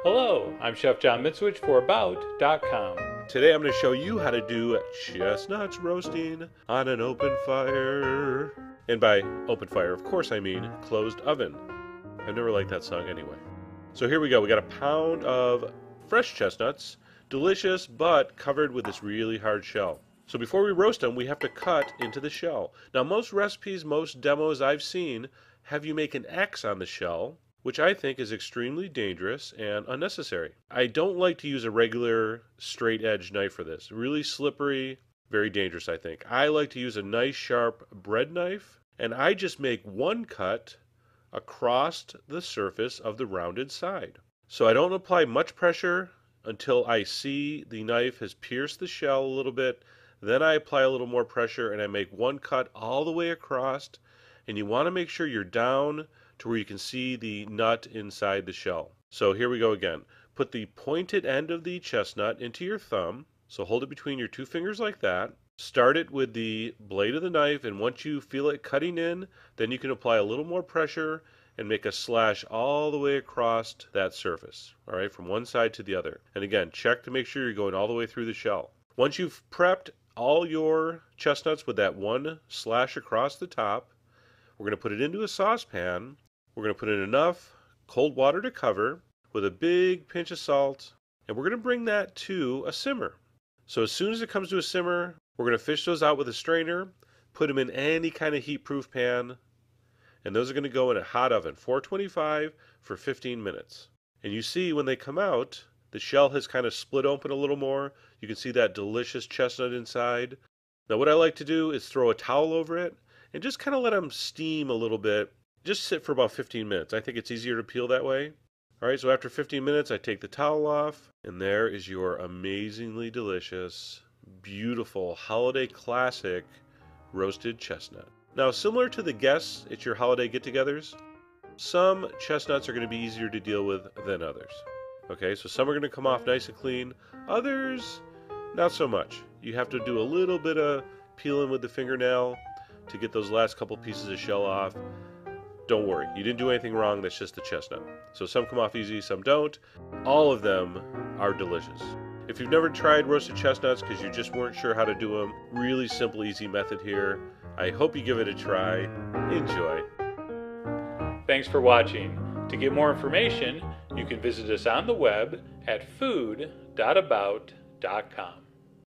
Hello, I'm Chef John Mitzwich for About.com. Today I'm going to show you how to do chestnuts roasting on an open fire. And by open fire, of course I mean closed oven. I've never liked that song anyway. So here we go. We got a pound of fresh chestnuts, delicious but covered with this really hard shell. So before we roast them, we have to cut into the shell. Now most recipes, most demos I've seen have you make an X on the shell, which I think is extremely dangerous and unnecessary. I don't like to use a regular straight edge knife for this. Really slippery, very dangerous I think. I like to use a nice sharp bread knife, and I just make one cut across the surface of the rounded side. So I don't apply much pressure until I see the knife has pierced the shell a little bit. Then I apply a little more pressure and I make one cut all the way across, and you want to make sure you're down to where you can see the nut inside the shell. So here we go again. Put the pointed end of the chestnut into your thumb. So hold it between your two fingers like that. Start it with the blade of the knife, and once you feel it cutting in, then you can apply a little more pressure and make a slash all the way across that surface. All right, from one side to the other. And again, check to make sure you're going all the way through the shell. Once you've prepped all your chestnuts with that one slash across the top, we're going to put it into a saucepan. We're going to put in enough cold water to cover with a big pinch of salt, and we're going to bring that to a simmer. So as soon as it comes to a simmer, we're going to fish those out with a strainer, put them in any kind of heat-proof pan, and those are going to go in a hot oven, 425 for 15 minutes. And you see when they come out, the shell has kind of split open a little more. You can see that delicious chestnut inside. Now what I like to do is throw a towel over it and just kind of let them steam a little bit. Just sit for about 15 minutes. I think it's easier to peel that way. All right, so after 15 minutes, I take the towel off, and there is your amazingly delicious, beautiful holiday classic roasted chestnut. Now, similar to the guests at your holiday get-togethers, some chestnuts are going to be easier to deal with than others. Okay, so some are going to come off nice and clean, others not so much. You have to do a little bit of peeling with the fingernail to get those last couple pieces of shell off. Don't worry, you didn't do anything wrong, that's just the chestnut. So some come off easy, some don't. All of them are delicious. If you've never tried roasted chestnuts because you just weren't sure how to do them, really simple, easy method here. I hope you give it a try. Enjoy. Thanks for watching. To get more information, you can visit us on the web at food.about.com.